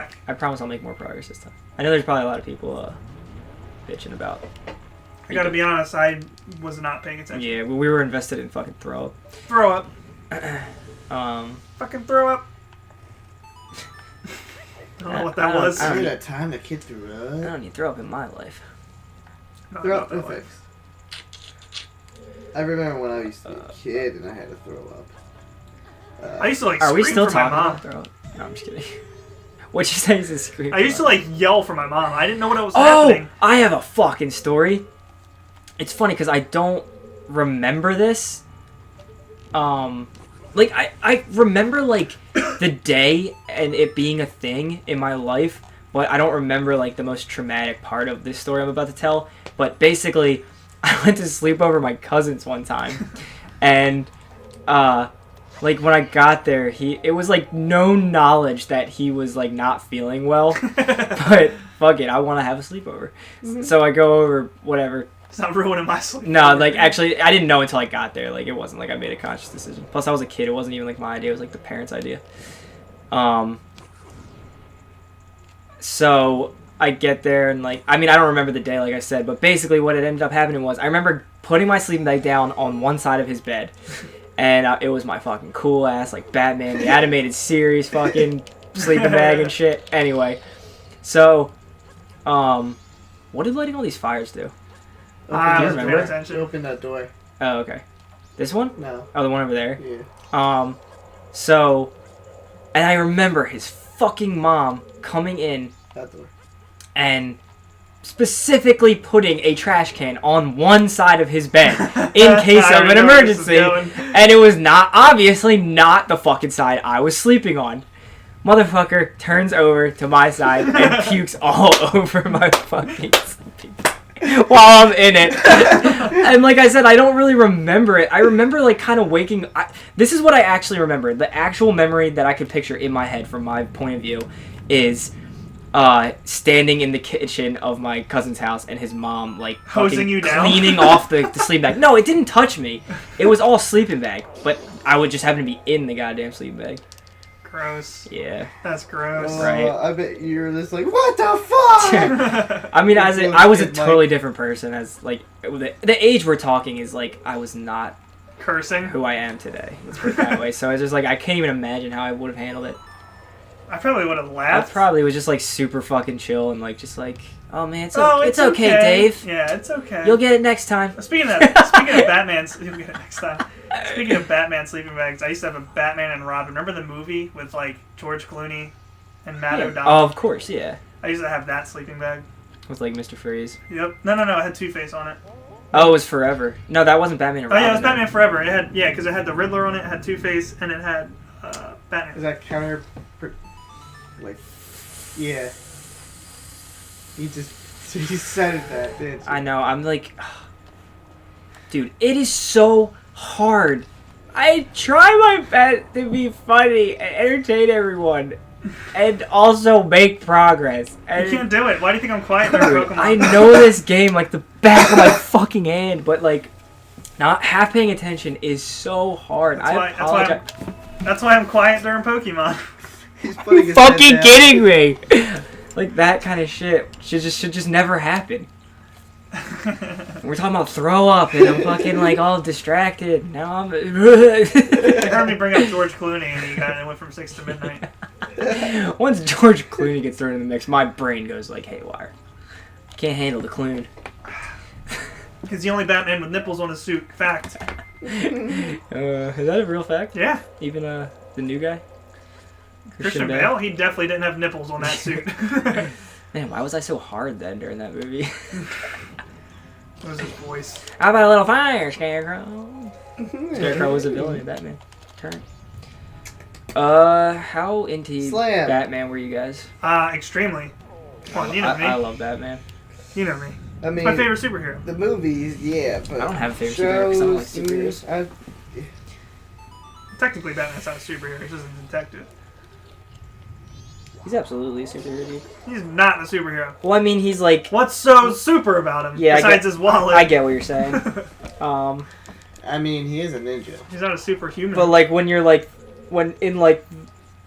track. I promise I'll make more progress this time. I know there's probably a lot of people bitching about. I gotta be honest, I was not paying attention. Yeah, we were invested in fucking throw up. Throw up. Fucking throw up. I don't know what that was. I that time the kid threw up. I don't need throw up in my life. Throw up no thanks. I remember when I used to be a kid and I had to throw up. I used to like. Are we scream still for my talking mom. about throw up? No, I'm just kidding. What you say is scream. I used to like yell for my mom. I didn't know what was happening. Oh, I have a fucking story. It's funny because I don't remember this. Like I remember like the day and it being a thing in my life, but I don't remember like the most traumatic part of this story I'm about to tell. But basically, I went to sleep over my cousin's one time, and like when I got there, it was like no knowledge that he was like not feeling well, but fuck it, I want to have a sleepover, so I go over, whatever. It's not ruining my sleep. No, like actually, I didn't know until I got there. Like it wasn't like I made a conscious decision. Plus, I was a kid. It wasn't even like my idea. It was like the parents' idea. So I get there and like, I mean, I don't remember the day, like I said, but basically what it ended up happening was I remember putting my sleeping bag down on one side of his bed, and it was my fucking cool ass like Batman the animated series fucking sleeping bag and shit. Anyway, so what did lighting all these fires do? I was remember? paying attention. Open that door. Oh, okay. This one? No. Oh, the one over there? Yeah. So, and I remember his fucking mom coming in That door. and specifically putting a trash can on one side of his bed in case of an emergency. And it was obviously not the fucking side I was sleeping on. Motherfucker turns over to my side and pukes all over my fucking sleeping bag while I'm in it. And like I said, I don't really remember it. I remember like kind of waking. This is what I actually remember. The actual memory that I could picture in my head from my point of view is standing in the kitchen of my cousin's house and his mom like hosing you down, cleaning off the sleeping bag. No, it didn't touch me. It was all sleeping bag, but I would just happen to be in the goddamn sleeping bag. Gross. Yeah. That's gross. Right. I bet you're just like, what the fuck? I mean, I was a totally different person. As like the age we're talking is like I was not cursing who I am today. Let's put it that way. So it's just like I can't even imagine how I would have handled it. I probably would have laughed. I probably was just like super fucking chill and like just like, oh man, it's okay, Dave. Yeah, it's okay. You'll get it next time. Speaking of Batman's, you'll get it next time. Speaking of Batman sleeping bags, I used to have a Batman and Robin. Remember the movie with like George Clooney and Matt O'Donnell? Oh, of course, yeah. I used to have that sleeping bag. With like Mr. Freeze. Yep. No, it had Two-Face on it. Oh, it was Forever. No, that wasn't Batman and Robin. Oh yeah, it was Batman Forever. It had because it had the Riddler on it, it had Two-Face, and it had Batman. Is that counter? Like, yeah. He said it that, didn't you? I know. I'm like, dude, it is so hard. I try my best to be funny and entertain everyone, and also make progress. And You can't do it. Why do you think I'm quiet during Pokemon? I know this game like the back of my fucking hand, but like, not half paying attention is so hard. I apologize. That's why I'm quiet during Pokemon. He's putting his fucking head down. kidding me? Like that kind of shit should just never happen. We're talking about throw up and I'm fucking like all distracted. Now I'm. You heard me bring up George Clooney and it went from 6 to midnight. Once George Clooney gets thrown in the mix, my brain goes like haywire. Can't handle the Cloon. He's the only Batman with nipples on his suit. Fact. Is that a real fact? Yeah. Even the new guy? Christian Bale? He definitely didn't have nipples on that suit. Man, why was I so hard then during that movie? It was his voice. How about a little fire, Scarecrow? Scarecrow was a villain in Batman. Turn. How into Slam. Batman were you guys? Extremely. Come on, you know me. I love Batman. You know me. I mean, It's my favorite superhero. The movies, yeah, but I don't have a favorite superhero because I don't like superheroes. Technically, Batman's not a superhero. He's just a detective. He's absolutely a superhero, dude. He's not a superhero. Well, I mean, he's like... What's so super about him besides his wallet? I get what you're saying. I mean, he is a ninja. He's not a superhuman. But, like, when you're, like... When in, like,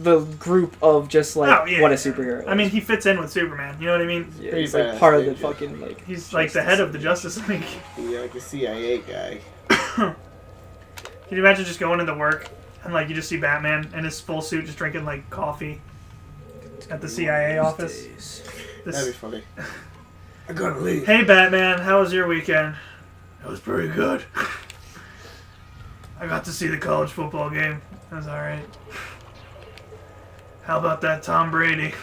the group of just like Oh, yeah. what a superhero. I mean, he fits in with Superman. You know what I mean? yeah, Pretty he's like badass part of the dude, fucking like. He's like the head of the Justice League. Yeah, like a CIA guy. Can you imagine just going into work and like you just see Batman in his full suit just drinking like coffee at the CIA office? That'd be funny. I gotta leave. Hey Batman, how was your weekend? It was pretty good. I got to see the college football game. That was alright. How about that Tom Brady?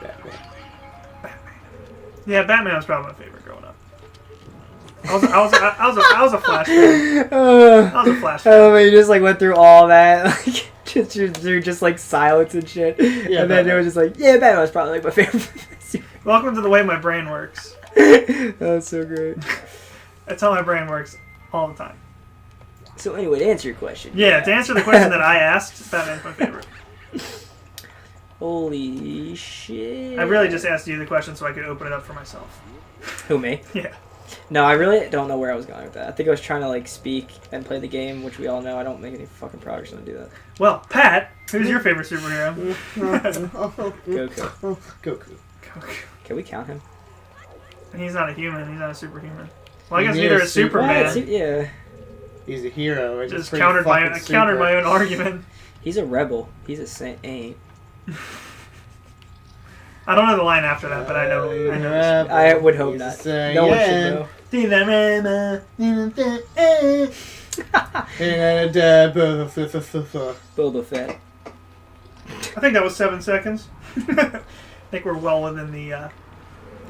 Batman. Yeah, Batman was probably my favorite growing up. I was a Flash fan. I was a Flash fan. Oh, you just like went through all that, like just through just like silence and shit, Yeah, and then it was just like, yeah, Batman was probably like my favorite. Welcome to the way my brain works. That's so great. That's how my brain works all the time. So anyway, to answer your question. Yeah, to answer the question that I asked, Batman's my favorite. Holy shit. I really just asked you the question so I could open it up for myself. Who, me? Yeah. No, I really don't know where I was going with that. I think I was trying to like speak and play the game, which we all know I don't make any fucking progress when I do that. Well, Pat, who's your favorite superhero? Goku. Goku. Can we count him? He's not a human. He's not a superhuman. Well, I guess He neither is is Superman. What? Yeah. He's a hero. Just countered my own argument. He's a rebel. He's a saint. I don't know the line after that, but I know. I would hope not. No one should know. Boba Fett. I think that was 7 seconds. I think we're well within the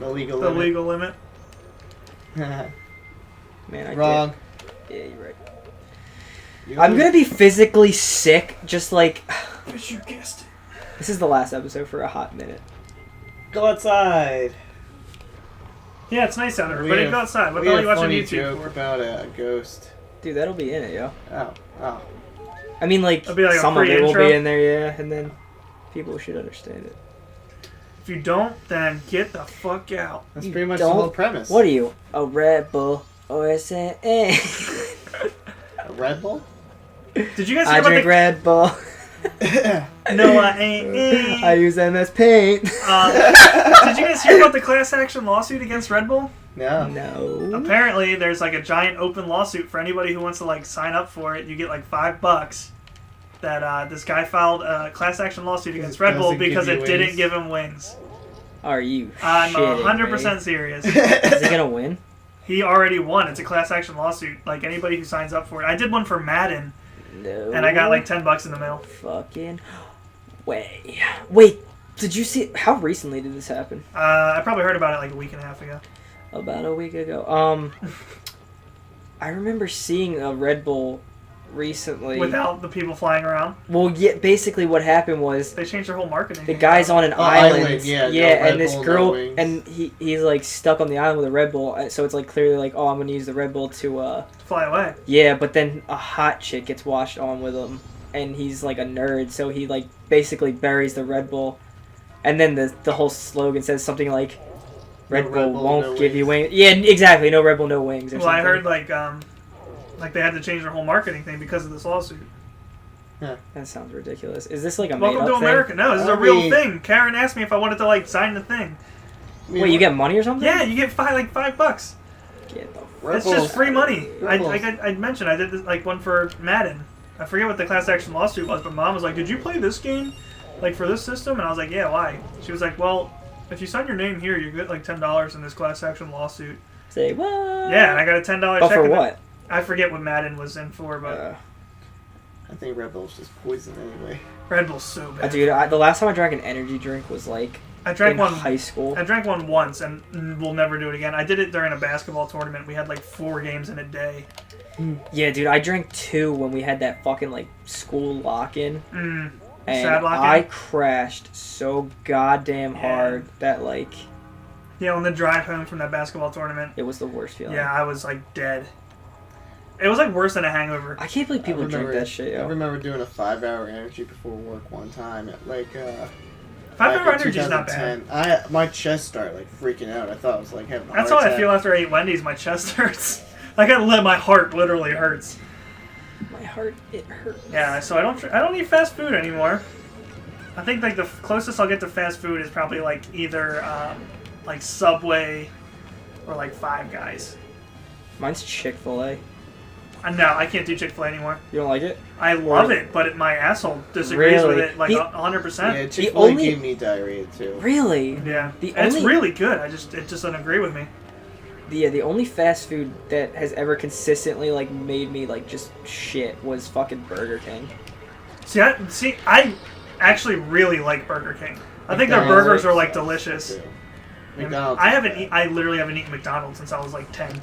legal limit. Man, I Wrong. Yeah, you're right. I'm gonna be physically sick, just like... But you guessed it. This is the last episode for a hot minute. Go outside. Yeah, it's nice out there. Everybody go outside. What the hell are you watching YouTube joke for? about a ghost. Dude, that'll be in it, yo. Oh. I mean, like It'll be like a some of it will pre-intro. be in there, yeah, and then people should understand it. If you don't, then get the fuck out. That's You pretty much the don't? whole premise. What are you? A Red Bull or a San? A Red Bull? Did you guys I hear drink about Red Bull. No, I ain't. I use MS Paint. Did you guys hear about the class action lawsuit against Red Bull? No. No. Apparently, there's like a giant open lawsuit for anybody who wants to like sign up for it. You get like $5. That this guy filed a class action lawsuit against Red Bull doesn't give because you it didn't wings. give him wings. Are you? I'm shitting 100% me? serious. Is he gonna win? He already won. It's a class action lawsuit. Like anybody who signs up for it. I did one for Madden, No. and I got like $10 in the mail. Fucking way. Wait, did you see? How recently did this happen? I probably heard about it like a week and a half ago. About a week ago. I remember seeing a Red Bull recently. Without the people flying around, Well, yeah. Basically, what happened was they changed their whole marketing. the thing. guy's on an island, island. yeah, no and Red this Bull, no girl, wings. and he's like stuck on the island with a Red Bull. So it's like clearly like, oh, I'm gonna use the Red Bull to fly away. Yeah, but then a hot chick gets washed on with him, and he's like a nerd, so he like basically buries the Red Bull, and then the whole slogan says something like, "Red Bull won't no give you wings." wings." Yeah, exactly. No Red Bull, no wings. Or Well, I something. heard like they had to change their whole marketing thing because of this lawsuit. That sounds ridiculous. Is this like a Welcome made to up America. No, this is a I real mean- thing. Karen asked me if I wanted to like sign the thing. thing? Wait, you get money or something? Yeah, you get $5. Get the Red It's Bull's- just free money. Red Bull's- I mentioned I did this, like one for Madden. I forget what the class action lawsuit was, but Mom was like, "Did you play this game, like for this system?" And I was like, "Yeah, why?" She was like, "Well, if you sign your name here, you get like $10 in this class action lawsuit." Say what? Yeah, and I got a $10 But check. for in the- what? I forget what Madden was in for, but I think Red Bull's just poison anyway. Red Bull's so bad. Dude, the last time I drank an energy drink was like I drank in one. high school. I drank one once, and we'll never do it again. I did it during a basketball tournament. We had like 4 games in a day. Yeah, dude, I drank 2 when we had that fucking like school lock-in. Mm. And Sad lock-in? I crashed so goddamn Yeah. hard that like Yeah, on the drive home from that basketball tournament. it was the worst feeling. Yeah, I was like dead. It was like worse than a hangover. I can't believe people drink that shit, I yo. remember doing a 5-hour energy before work one time at like 5-hour back in energy is not bad. 2010. My chest started like freaking out. I thought I was like having a That's heart how I attack. feel after I eat Wendy's. My chest hurts. Like my heart literally hurts. My heart heart. It hurts. Yeah, so I don't eat fast food anymore. I think like the closest I'll get to fast food is probably like either like Subway or like Five Guys. Mine's Chick-fil-A. No, I can't do Chick-fil-A anymore. You don't like it? I love it, but my asshole disagrees with it like 100%. Yeah, Chick-fil-A gave me diarrhea too. Really? Yeah, it's really good. It just doesn't agree with me. The only fast food that has ever consistently like made me like just shit was fucking Burger King. See, I actually really like Burger King. I think their burgers are like delicious. McDonald's. I literally haven't eaten McDonald's since I was like 10.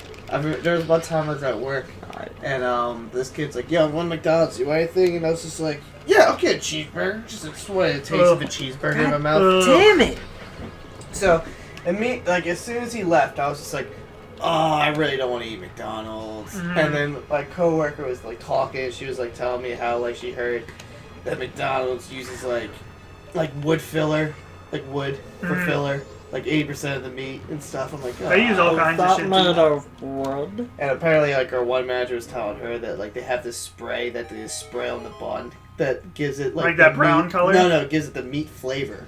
There was one time I was at work, and this kid's like, "Yo, one McDonald's. You want anything?" And I was just like, "Yeah, I'll get a cheeseburger." Just what it tastes of a cheeseburger in my mouth. Damn it! So, and me, like, as soon as he left, I was just like, "Oh, I really don't want to eat McDonald's." Mm-hmm. And then my coworker was like talking. She was like telling me how like she heard that McDonald's uses like wood filler, like wood for filler. Like 80% of the meat and stuff. I'm like, oh, They use all kinds of shit. Wood. And apparently, like, our one manager was telling her that like they have this spray that they just spray on the bun that gives it like that brown color. No, it gives it the meat flavor.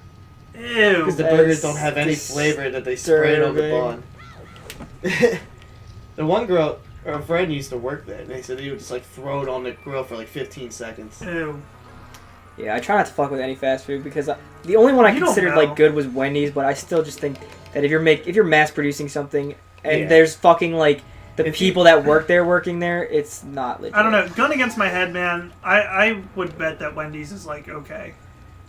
Ew. Because the burgers don't have any flavor that they spray it on the bun. The one girl, her friend used to work there, and they said he would just like throw it on the grill for like 15 seconds. Ew. Yeah, I try not to fuck with any fast food because the only one I considered like good was Wendy's, but I still just think that if you're mass producing something and there's fucking like the people that work there working there, it's not legit. I don't know. Gun against my head, man. I would bet that Wendy's is like okay,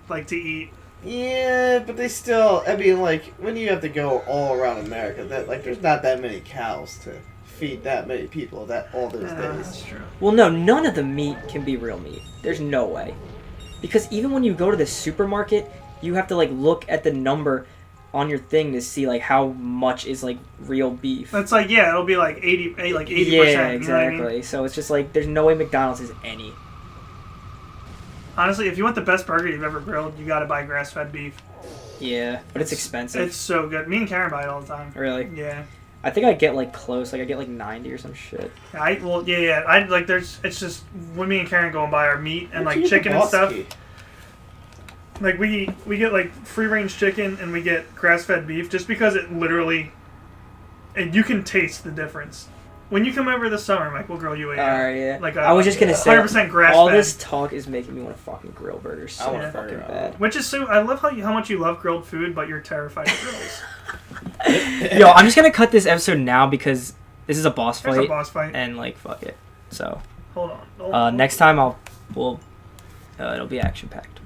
like to eat. Yeah, but they still. I mean, like when you have to go all around America, that like there's not that many cows to feed that many people that all those days. That's true. Well, no, none of the meat can be real meat. There's no way. Because even when you go to the supermarket, you have to like look at the number on your thing to see like how much is like real beef. That's like it'll be like 80%. Yeah, exactly. You know what I mean? So it's just like there's no way McDonald's is any. Honestly, if you want the best burger you've ever grilled, you gotta buy grass-fed beef. Yeah, but it's expensive. It's so good. Me and Karen buy it all the time. Really? Yeah. I think I get like close. Like I get like 90 or some shit. I like it's just when me and Karen go and buy our meat and like chicken and stuff. Like we get like free range chicken and we get grass fed beef just because it literally, and you can taste the difference. When you come over this summer, Mike, we'll grill you a yeah. like I was just gonna say 100% grass all fed. this talk is making me want to fucking grill burgers so fucking bad. Which is so I love how much you love grilled food, but you're terrified of grills. Yo, I'm just gonna cut this episode now because this is a boss fight. There's a boss fight. And like fuck it. So hold on. next time it'll be action packed.